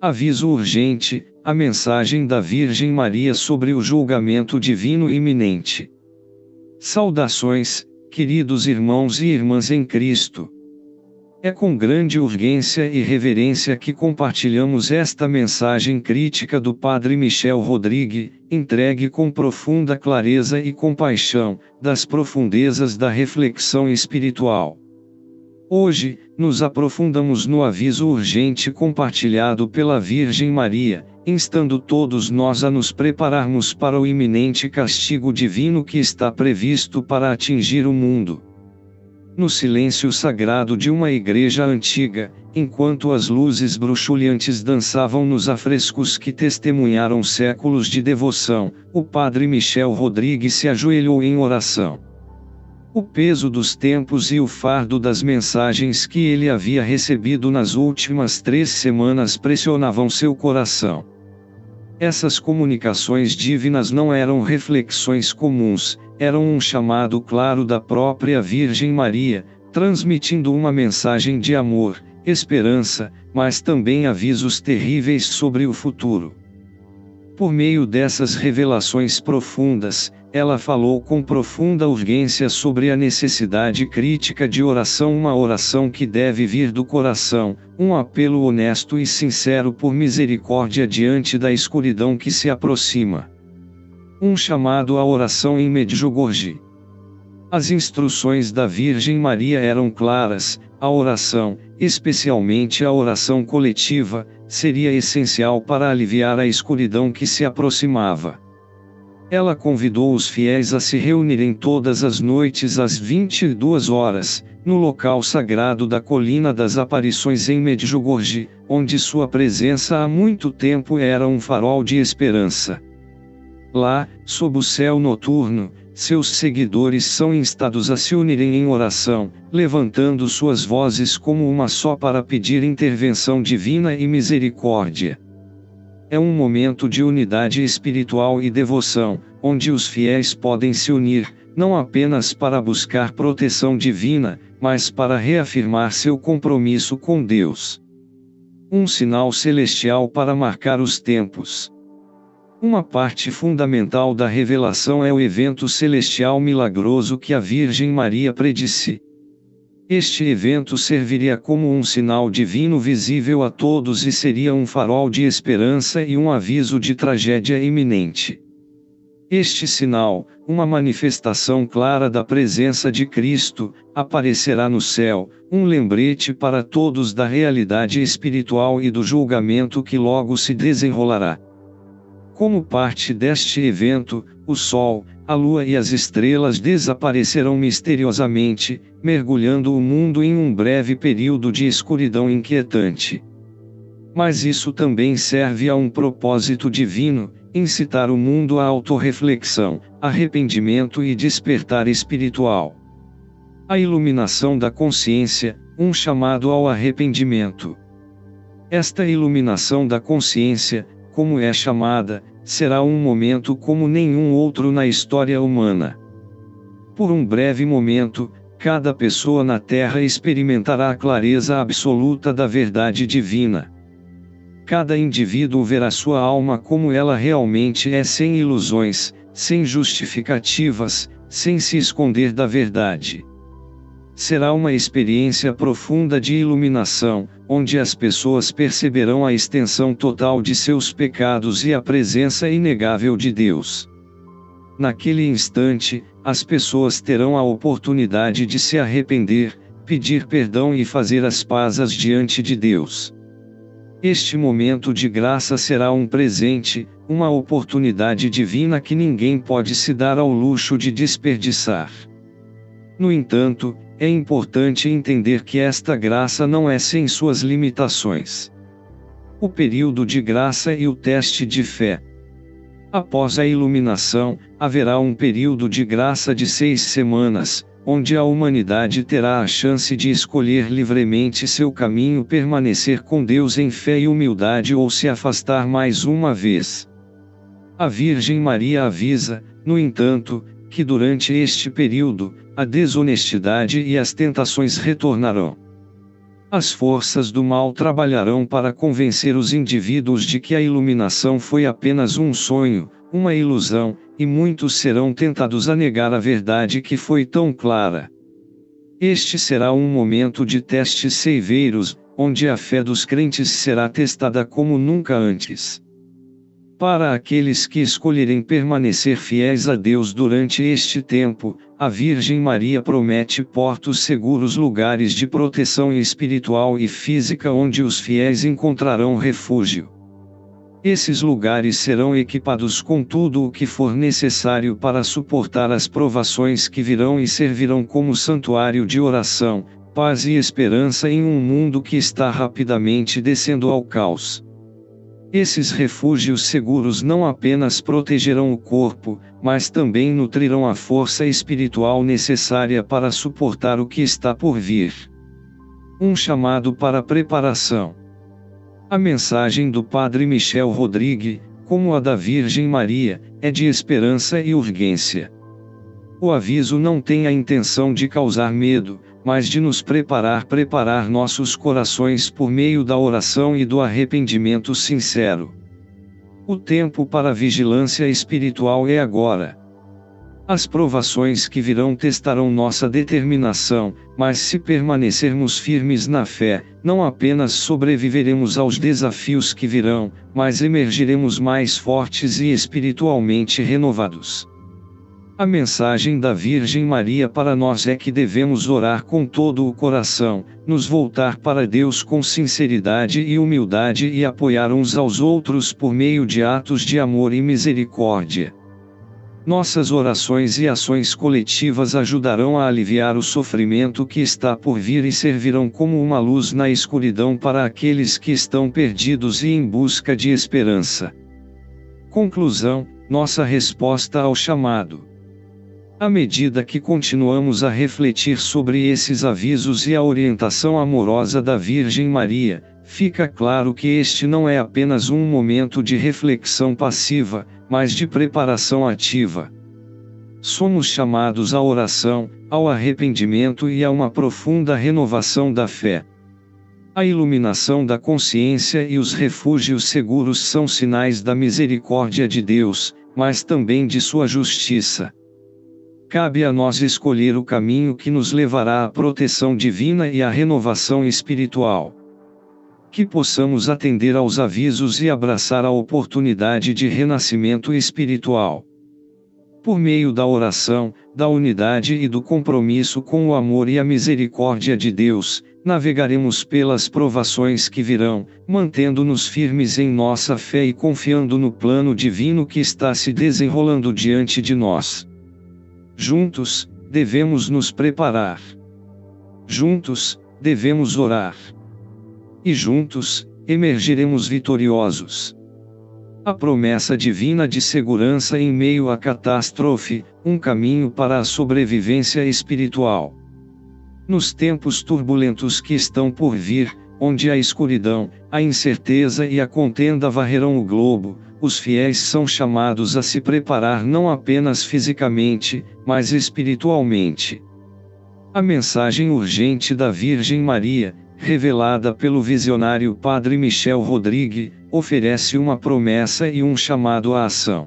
Aviso urgente: a mensagem da Virgem Maria sobre o julgamento divino iminente. Saudações, queridos irmãos e irmãs em Cristo. É com grande urgência e reverência que compartilhamos esta mensagem crítica do Padre Michel Rodrigues, entregue com profunda clareza e compaixão, das profundezas da reflexão espiritual. Hoje, nos aprofundamos no aviso urgente compartilhado pela Virgem Maria, instando todos nós a nos prepararmos para o iminente castigo divino que está previsto para atingir o mundo. No silêncio sagrado de uma igreja antiga, enquanto as luzes bruxuleantes dançavam nos afrescos que testemunharam séculos de devoção, o Padre Michel Rodrigues se ajoelhou em oração. O peso dos tempos e o fardo das mensagens que ele havia recebido nas últimas 3 semanas pressionavam seu coração. Essas comunicações divinas não eram reflexões comuns, eram um chamado claro da própria Virgem Maria, transmitindo uma mensagem de amor, esperança, mas também avisos terríveis sobre o futuro. Por meio dessas revelações profundas, ela falou com profunda urgência sobre a necessidade crítica de oração, uma oração que deve vir do coração, um apelo honesto e sincero por misericórdia diante da escuridão que se aproxima. Um chamado à oração em Medjugorje. As instruções da Virgem Maria eram claras: a oração, especialmente a oração coletiva, seria essencial para aliviar a escuridão que se aproximava. Ela convidou os fiéis a se reunirem todas as noites às 22 horas, no local sagrado da Colina das Aparições em Medjugorje, onde sua presença há muito tempo era um farol de esperança. Lá, sob o céu noturno, seus seguidores são instados a se unirem em oração, levantando suas vozes como uma só para pedir intervenção divina e misericórdia. É um momento de unidade espiritual e devoção, onde os fiéis podem se unir, não apenas para buscar proteção divina, mas para reafirmar seu compromisso com Deus. Um sinal celestial para marcar os tempos. Uma parte fundamental da revelação é o evento celestial milagroso que a Virgem Maria predisse. Este evento serviria como um sinal divino visível a todos e seria um farol de esperança e um aviso de tragédia iminente. Este sinal, uma manifestação clara da presença de Cristo, aparecerá no céu, um lembrete para todos da realidade espiritual e do julgamento que logo se desenrolará. Como parte deste evento, o Sol, a Lua e as estrelas desaparecerão misteriosamente, mergulhando o mundo em um breve período de escuridão inquietante. Mas isso também serve a um propósito divino: incitar o mundo à autorreflexão, arrependimento e despertar espiritual. A iluminação da consciência, um chamado ao arrependimento. Esta iluminação da consciência, como é chamada, será um momento como nenhum outro na história humana. Por um breve momento, cada pessoa na Terra experimentará a clareza absoluta da verdade divina. Cada indivíduo verá sua alma como ela realmente é, sem ilusões, sem justificativas, sem se esconder da verdade. Será uma experiência profunda de iluminação, onde as pessoas perceberão a extensão total de seus pecados e a presença inegável de Deus. Naquele instante, as pessoas terão a oportunidade de se arrepender, pedir perdão e fazer as pazes diante de Deus. Este momento de graça será um presente, uma oportunidade divina que ninguém pode se dar ao luxo de desperdiçar. No entanto, é importante entender que esta graça não é sem suas limitações. O período de graça e o teste de fé. Após a iluminação, haverá um período de graça de 6 semanas, onde a humanidade terá a chance de escolher livremente seu caminho, permanecer com Deus em fé e humildade ou se afastar mais uma vez. A Virgem Maria avisa, no entanto, que durante este período, a desonestidade e as tentações retornarão. As forças do mal trabalharão para convencer os indivíduos de que a iluminação foi apenas um sonho, uma ilusão, e muitos serão tentados a negar a verdade que foi tão clara. Este será um momento de testes severos, onde a fé dos crentes será testada como nunca antes. Para aqueles que escolherem permanecer fiéis a Deus durante este tempo, a Virgem Maria promete portos seguros, lugares de proteção espiritual e física onde os fiéis encontrarão refúgio. Esses lugares serão equipados com tudo o que for necessário para suportar as provações que virão e servirão como santuário de oração, paz e esperança em um mundo que está rapidamente descendo ao caos. Esses refúgios seguros não apenas protegerão o corpo, mas também nutrirão a força espiritual necessária para suportar o que está por vir. Um chamado para preparação. A mensagem do Padre Michel Rodrigue, como a da Virgem Maria, é de esperança e urgência. O aviso não tem a intenção de causar medo, mas de nos preparar nossos corações por meio da oração e do arrependimento sincero. O tempo para a vigilância espiritual é agora. As provações que virão testarão nossa determinação, mas se permanecermos firmes na fé, não apenas sobreviveremos aos desafios que virão, mas emergiremos mais fortes e espiritualmente renovados. A mensagem da Virgem Maria para nós é que devemos orar com todo o coração, nos voltar para Deus com sinceridade e humildade e apoiar uns aos outros por meio de atos de amor e misericórdia. Nossas orações e ações coletivas ajudarão a aliviar o sofrimento que está por vir e servirão como uma luz na escuridão para aqueles que estão perdidos e em busca de esperança. Conclusão: nossa resposta ao chamado. À medida que continuamos a refletir sobre esses avisos e a orientação amorosa da Virgem Maria, fica claro que este não é apenas um momento de reflexão passiva, mas de preparação ativa. Somos chamados à oração, ao arrependimento e a uma profunda renovação da fé. A iluminação da consciência e os refúgios seguros são sinais da misericórdia de Deus, mas também de sua justiça. Cabe a nós escolher o caminho que nos levará à proteção divina e à renovação espiritual. Que possamos atender aos avisos e abraçar a oportunidade de renascimento espiritual. Por meio da oração, da unidade e do compromisso com o amor e a misericórdia de Deus, navegaremos pelas provações que virão, mantendo-nos firmes em nossa fé e confiando no plano divino que está se desenrolando diante de nós. Juntos, devemos nos preparar. Juntos, devemos orar. E juntos, emergiremos vitoriosos. A promessa divina de segurança em meio à catástrofe, um caminho para a sobrevivência espiritual. Nos tempos turbulentos que estão por vir, onde a escuridão, a incerteza e a contenda varrerão o globo, os fiéis são chamados a se preparar não apenas fisicamente, mas espiritualmente. A mensagem urgente da Virgem Maria, revelada pelo visionário Padre Michel Rodrigue, oferece uma promessa e um chamado à ação.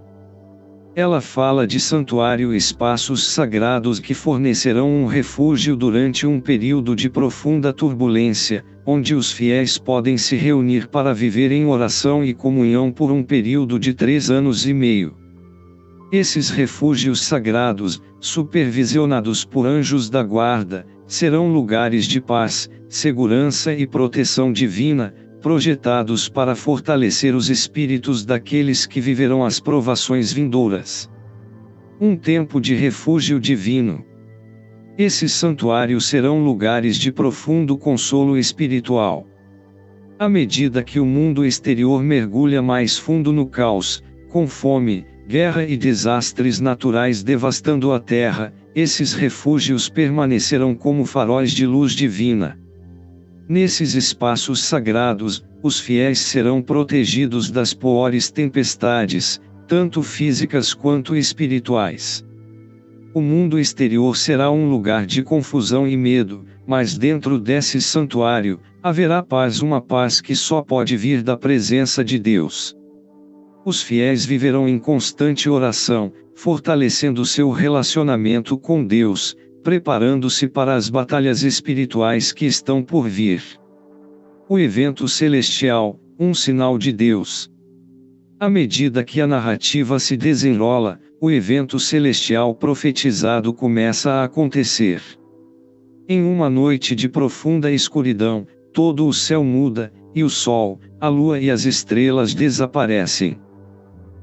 Ela fala de santuário, espaços sagrados que fornecerão um refúgio durante um período de profunda turbulência, onde os fiéis podem se reunir para viver em oração e comunhão por um período de 3 anos e meio. Esses refúgios sagrados, supervisionados por anjos da guarda, serão lugares de paz, segurança e proteção divina, projetados para fortalecer os espíritos daqueles que viverão as provações vindouras. Um tempo de refúgio divino. Esses santuários serão lugares de profundo consolo espiritual. À medida que o mundo exterior mergulha mais fundo no caos, com fome, guerra e desastres naturais devastando a terra, esses refúgios permanecerão como faróis de luz divina. Nesses espaços sagrados, os fiéis serão protegidos das piores tempestades, tanto físicas quanto espirituais. O mundo exterior será um lugar de confusão e medo, mas dentro desse santuário, haverá paz, uma paz que só pode vir da presença de Deus. Os fiéis viverão em constante oração, fortalecendo seu relacionamento com Deus, preparando-se para as batalhas espirituais que estão por vir. O evento celestial, um sinal de Deus. À medida que a narrativa se desenrola, o evento celestial profetizado começa a acontecer. Em uma noite de profunda escuridão, todo o céu muda, e o sol, a lua e as estrelas desaparecem.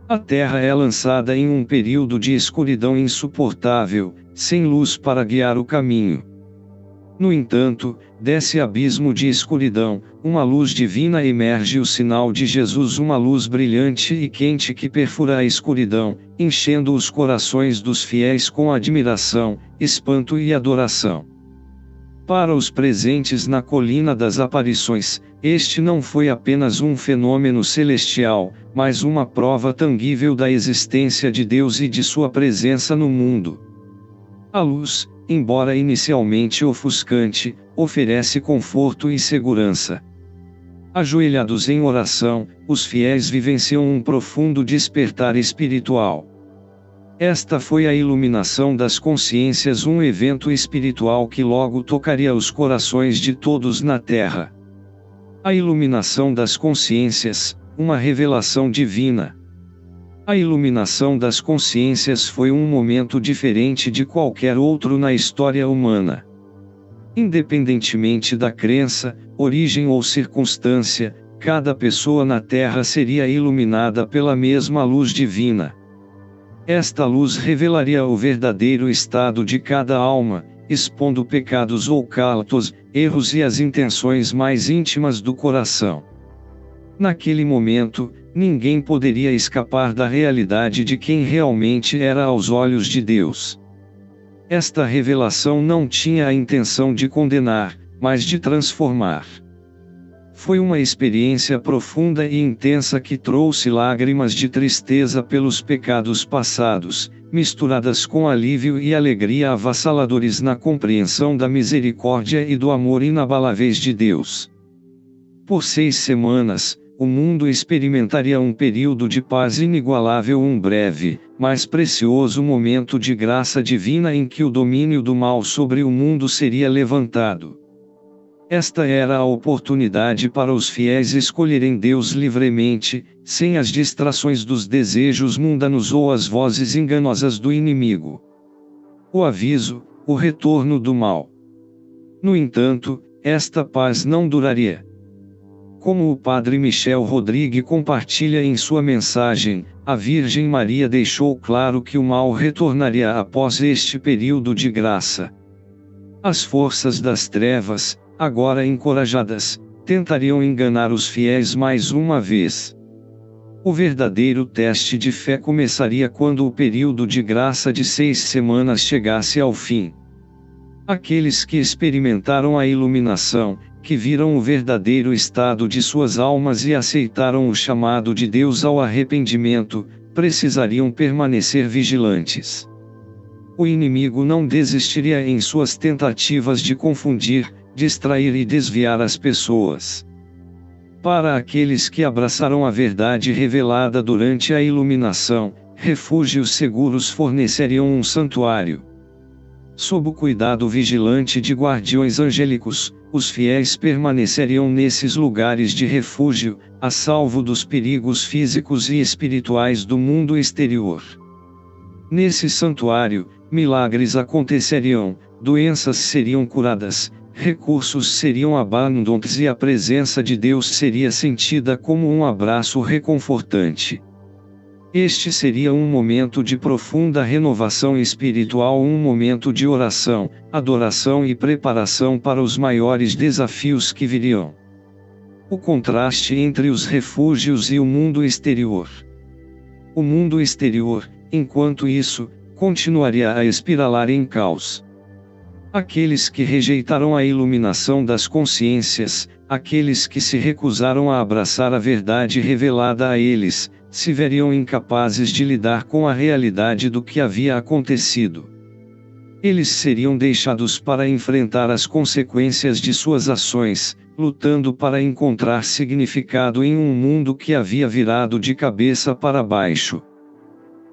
A terra é lançada em um período de escuridão insuportável, sem luz para guiar o caminho. No entanto, desse abismo de escuridão, uma luz divina emerge, o sinal de Jesus, uma luz brilhante e quente que perfura a escuridão, enchendo os corações dos fiéis com admiração, espanto e adoração. Para os presentes na Colina das Aparições, este não foi apenas um fenômeno celestial, mas uma prova tangível da existência de Deus e de sua presença no mundo. A luz, embora inicialmente ofuscante, oferece conforto e segurança. Ajoelhados em oração, os fiéis vivenciam um profundo despertar espiritual. Esta foi a iluminação das consciências, um evento espiritual que logo tocaria os corações de todos na Terra. A iluminação das consciências, uma revelação divina. A iluminação das consciências foi um momento diferente de qualquer outro na história humana. Independentemente da crença, origem ou circunstância, cada pessoa na Terra seria iluminada pela mesma luz divina. Esta luz revelaria o verdadeiro estado de cada alma, expondo pecados ocultos, erros e as intenções mais íntimas do coração. Naquele momento, ninguém poderia escapar da realidade de quem realmente era aos olhos de Deus. Esta revelação não tinha a intenção de condenar, mas de transformar. Foi uma experiência profunda e intensa que trouxe lágrimas de tristeza pelos pecados passados, misturadas com alívio e alegria avassaladores na compreensão da misericórdia e do amor inabaláveis de Deus. Por 6 semanas, o mundo experimentaria um período de paz inigualável, um breve, mas precioso momento de graça divina em que o domínio do mal sobre o mundo seria levantado. Esta era a oportunidade para os fiéis escolherem Deus livremente, sem as distrações dos desejos mundanos ou as vozes enganosas do inimigo. O aviso, o retorno do mal. No entanto, esta paz não duraria. Como o padre Michel Rodrigues compartilha em sua mensagem, a Virgem Maria deixou claro que o mal retornaria após este período de graça. As forças das trevas, agora encorajadas, tentariam enganar os fiéis mais uma vez. O verdadeiro teste de fé começaria quando o período de graça de 6 semanas chegasse ao fim. Aqueles que experimentaram a iluminação, que viram o verdadeiro estado de suas almas e aceitaram o chamado de Deus ao arrependimento, precisariam permanecer vigilantes. O inimigo não desistiria em suas tentativas de confundir, distrair e desviar as pessoas. Para aqueles que abraçaram a verdade revelada durante a iluminação, refúgios seguros forneceriam um santuário. Sob o cuidado vigilante de guardiões angélicos, os fiéis permaneceriam nesses lugares de refúgio, a salvo dos perigos físicos e espirituais do mundo exterior. Nesse santuário, milagres aconteceriam, doenças seriam curadas, recursos seriam abundantes e a presença de Deus seria sentida como um abraço reconfortante. Este seria um momento de profunda renovação espiritual, um momento de oração, adoração e preparação para os maiores desafios que viriam. O contraste entre os refúgios e o mundo exterior. O mundo exterior, enquanto isso, continuaria a espiralar em caos. Aqueles que rejeitaram a iluminação das consciências, aqueles que se recusaram a abraçar a verdade revelada a eles, se veriam incapazes de lidar com a realidade do que havia acontecido. Eles seriam deixados para enfrentar as consequências de suas ações, lutando para encontrar significado em um mundo que havia virado de cabeça para baixo.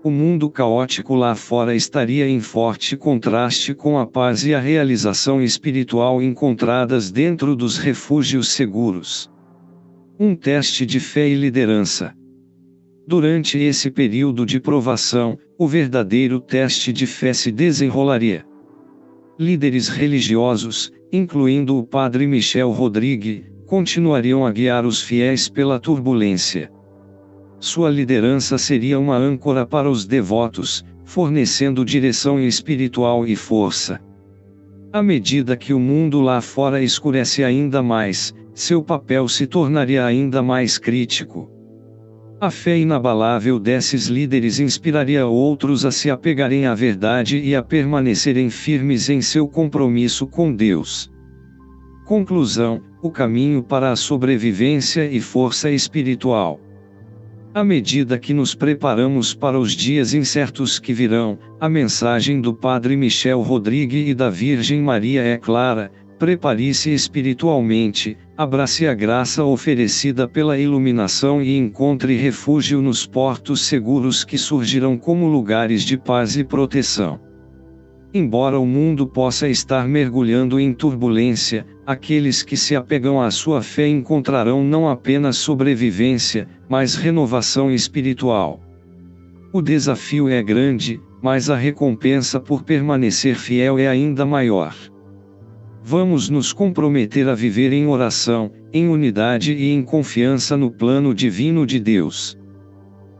O mundo caótico lá fora estaria em forte contraste com a paz e a realização espiritual encontradas dentro dos refúgios seguros. Um teste de fé e liderança. Durante esse período de provação, o verdadeiro teste de fé se desenrolaria. Líderes religiosos, incluindo o padre Michel Rodrigue, continuariam a guiar os fiéis pela turbulência. Sua liderança seria uma âncora para os devotos, fornecendo direção espiritual e força. À medida que o mundo lá fora escurece ainda mais, seu papel se tornaria ainda mais crítico. A fé inabalável desses líderes inspiraria outros a se apegarem à verdade e a permanecerem firmes em seu compromisso com Deus. Conclusão: o caminho para a sobrevivência e força espiritual. À medida que nos preparamos para os dias incertos que virão, a mensagem do Padre Michel Rodrigue e da Virgem Maria é clara: prepare-se espiritualmente, abrace a graça oferecida pela iluminação e encontre refúgio nos portos seguros que surgirão como lugares de paz e proteção. Embora o mundo possa estar mergulhando em turbulência, aqueles que se apegam à sua fé encontrarão não apenas sobrevivência, mas renovação espiritual. O desafio é grande, mas a recompensa por permanecer fiel é ainda maior. Vamos nos comprometer a viver em oração, em unidade e em confiança no plano divino de Deus.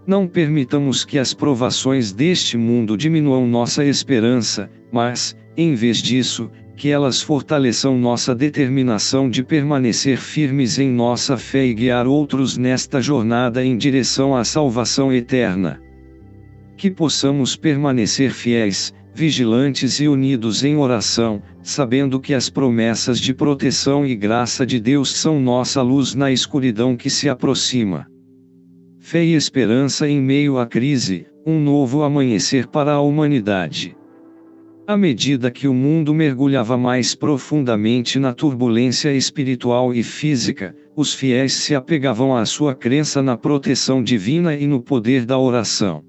Não permitamos que as provações deste mundo diminuam nossa esperança, mas, em vez disso, que elas fortaleçam nossa determinação de permanecer firmes em nossa fé e guiar outros nesta jornada em direção à salvação eterna. Que possamos permanecer fiéis, vigilantes e unidos em oração, sabendo que as promessas de proteção e graça de Deus são nossa luz na escuridão que se aproxima. Fé e esperança em meio à crise, um novo amanhecer para a humanidade. À medida que o mundo mergulhava mais profundamente na turbulência espiritual e física, os fiéis se apegavam à sua crença na proteção divina e no poder da oração.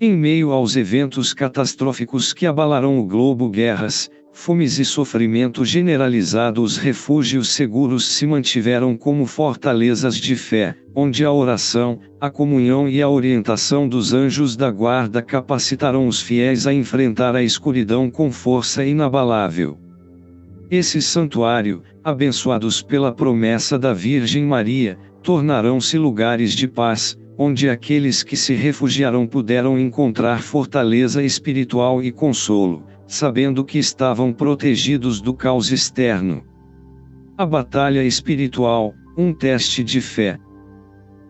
Em meio aos eventos catastróficos que abalarão o globo, guerras, fomes e sofrimento generalizado, os refúgios seguros se mantiveram como fortalezas de fé, onde a oração, a comunhão e a orientação dos anjos da guarda capacitarão os fiéis a enfrentar a escuridão com força inabalável. Esse santuário, abençoados pela promessa da Virgem Maria, tornarão-se lugares de paz, onde aqueles que se refugiaram puderam encontrar fortaleza espiritual e consolo, sabendo que estavam protegidos do caos externo. A batalha espiritual, um teste de fé.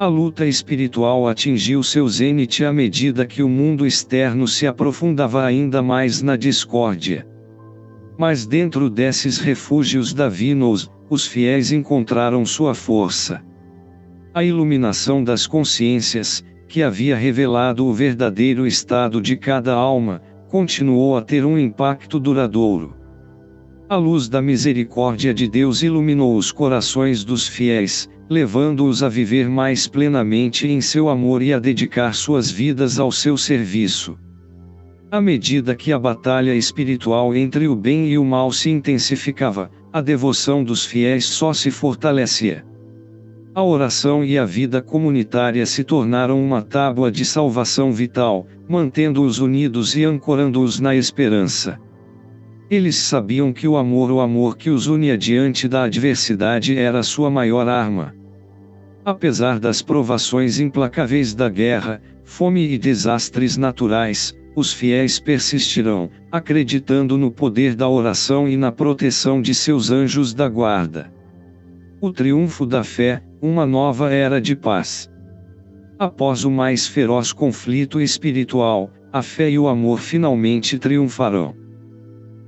A luta espiritual atingiu seu zênite à medida que o mundo externo se aprofundava ainda mais na discórdia. Mas dentro desses refúgios divinos, os fiéis encontraram sua força. A iluminação das consciências, que havia revelado o verdadeiro estado de cada alma, continuou a ter um impacto duradouro. A luz da misericórdia de Deus iluminou os corações dos fiéis, levando-os a viver mais plenamente em seu amor e a dedicar suas vidas ao seu serviço. À medida que a batalha espiritual entre o bem e o mal se intensificava, a devoção dos fiéis só se fortalecia. A oração e a vida comunitária se tornaram uma tábua de salvação vital, mantendo-os unidos e ancorando-os na esperança. Eles sabiam que o amor que os unia diante da adversidade era sua maior arma. Apesar das provações implacáveis da guerra, fome e desastres naturais, os fiéis persistirão, acreditando no poder da oração e na proteção de seus anjos da guarda. O triunfo da fé, uma nova era de paz. Após o mais feroz conflito espiritual, a fé e o amor finalmente triunfarão.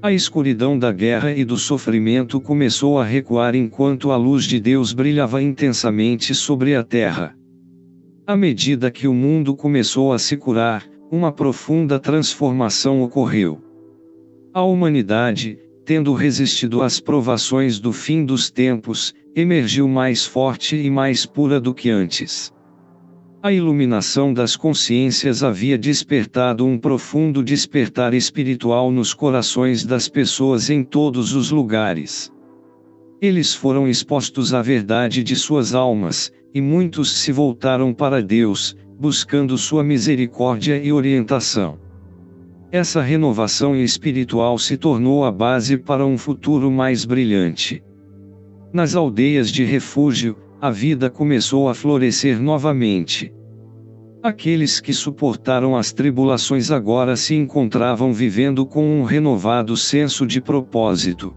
A escuridão da guerra e do sofrimento começou a recuar enquanto a luz de Deus brilhava intensamente sobre a terra. À medida que o mundo começou a se curar, uma profunda transformação ocorreu. A humanidade, tendo resistido às provações do fim dos tempos, emergiu mais forte e mais pura do que antes. A iluminação das consciências havia despertado um profundo despertar espiritual nos corações das pessoas em todos os lugares. Eles foram expostos à verdade de suas almas, e muitos se voltaram para Deus, buscando sua misericórdia e orientação. Essa renovação espiritual se tornou a base para um futuro mais brilhante. Nas aldeias de refúgio, a vida começou a florescer novamente. Aqueles que suportaram as tribulações agora se encontravam vivendo com um renovado senso de propósito.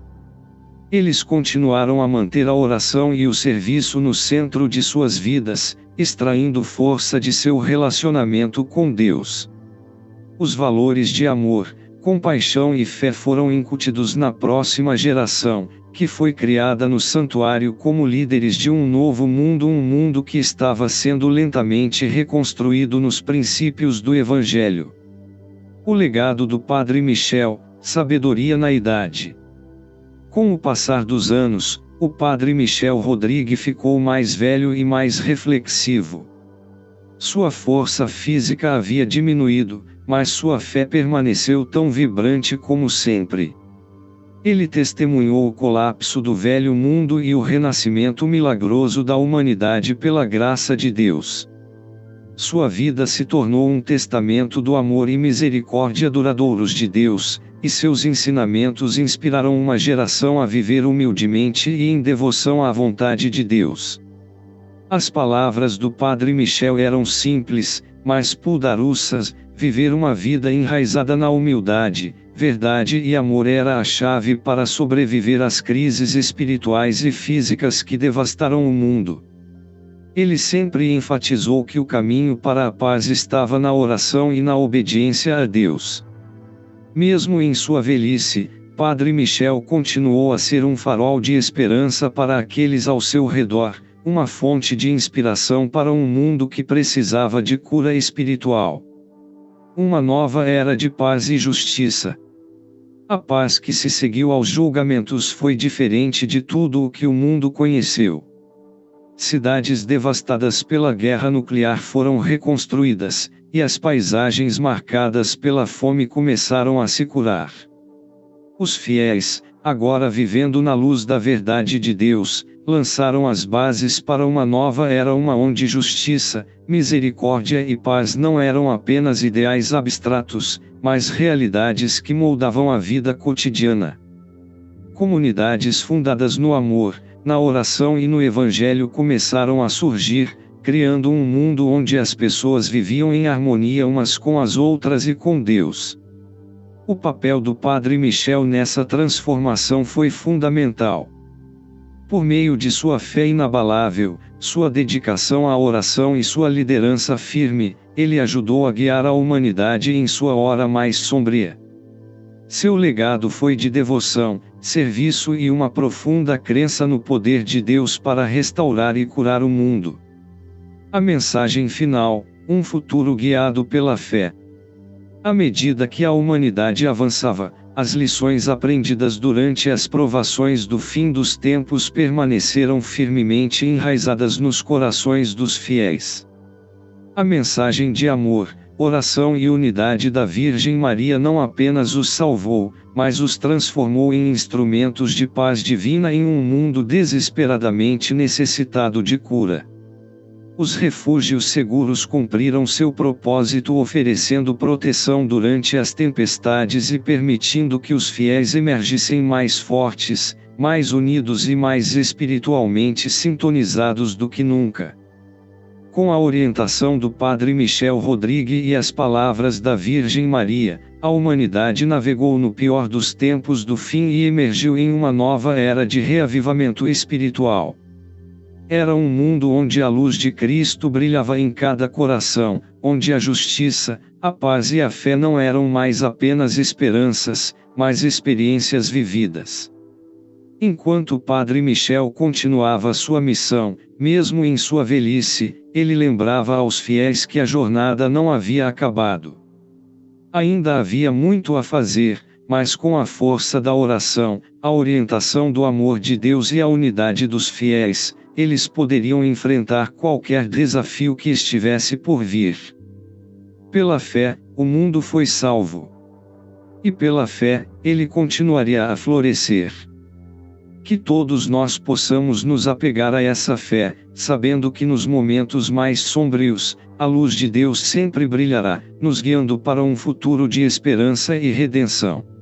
Eles continuaram a manter a oração e o serviço no centro de suas vidas, extraindo força de seu relacionamento com Deus. Os valores de amor, compaixão e fé foram incutidos na próxima geração, que foi criada no santuário como líderes de um novo mundo, um mundo que estava sendo lentamente reconstruído nos princípios do Evangelho. O legado do Padre Michel, sabedoria na idade. Com o passar dos anos, o Padre Michel Rodrigue ficou mais velho e mais reflexivo. Sua força física havia diminuído, mas sua fé permaneceu tão vibrante como sempre. Ele testemunhou o colapso do velho mundo e o renascimento milagroso da humanidade pela graça de Deus. Sua vida se tornou um testamento do amor e misericórdia duradouros de Deus, e seus ensinamentos inspiraram uma geração a viver humildemente e em devoção à vontade de Deus. As palavras do Padre Michel eram simples, mas poderosas. Viver uma vida enraizada na humildade, verdade e amor era a chave para sobreviver às crises espirituais e físicas que devastaram o mundo. Ele sempre enfatizou que o caminho para a paz estava na oração e na obediência a Deus. Mesmo em sua velhice, Padre Michel continuou a ser um farol de esperança para aqueles ao seu redor, uma fonte de inspiração para um mundo que precisava de cura espiritual. Uma nova era de paz e justiça. A paz que se seguiu aos julgamentos foi diferente de tudo o que o mundo conheceu. Cidades devastadas pela guerra nuclear foram reconstruídas, e as paisagens marcadas pela fome começaram a se curar. Os fiéis, agora vivendo na luz da verdade de Deus, lançaram as bases para uma nova era, uma onde justiça, misericórdia e paz não eram apenas ideais abstratos, mas realidades que moldavam a vida cotidiana. Comunidades fundadas no amor, na oração e no Evangelho começaram a surgir, criando um mundo onde as pessoas viviam em harmonia umas com as outras e com Deus. O papel do Padre Michel nessa transformação foi fundamental. Por meio de sua fé inabalável, sua dedicação à oração e sua liderança firme, ele ajudou a guiar a humanidade em sua hora mais sombria. Seu legado foi de devoção, serviço e uma profunda crença no poder de Deus para restaurar e curar o mundo. A mensagem final: um futuro guiado pela fé. À medida que a humanidade avançava, as lições aprendidas durante as provações do fim dos tempos permaneceram firmemente enraizadas nos corações dos fiéis. A mensagem de amor, oração e unidade da Virgem Maria não apenas os salvou, mas os transformou em instrumentos de paz divina em um mundo desesperadamente necessitado de cura. Os refúgios seguros cumpriram seu propósito, oferecendo proteção durante as tempestades e permitindo que os fiéis emergissem mais fortes, mais unidos e mais espiritualmente sintonizados do que nunca. Com a orientação do Padre Michel Rodrigue e as palavras da Virgem Maria, a humanidade navegou no pior dos tempos do fim e emergiu em uma nova era de reavivamento espiritual. Era um mundo onde a luz de Cristo brilhava em cada coração, onde a justiça, a paz e a fé não eram mais apenas esperanças, mas experiências vividas. Enquanto o Padre Michel continuava sua missão, mesmo em sua velhice, ele lembrava aos fiéis que a jornada não havia acabado. Ainda havia muito a fazer, mas com a força da oração, a orientação do amor de Deus e a unidade dos fiéis, eles poderiam enfrentar qualquer desafio que estivesse por vir. Pela fé, o mundo foi salvo. E pela fé, ele continuaria a florescer. Que todos nós possamos nos apegar a essa fé, sabendo que nos momentos mais sombrios, a luz de Deus sempre brilhará, nos guiando para um futuro de esperança e redenção.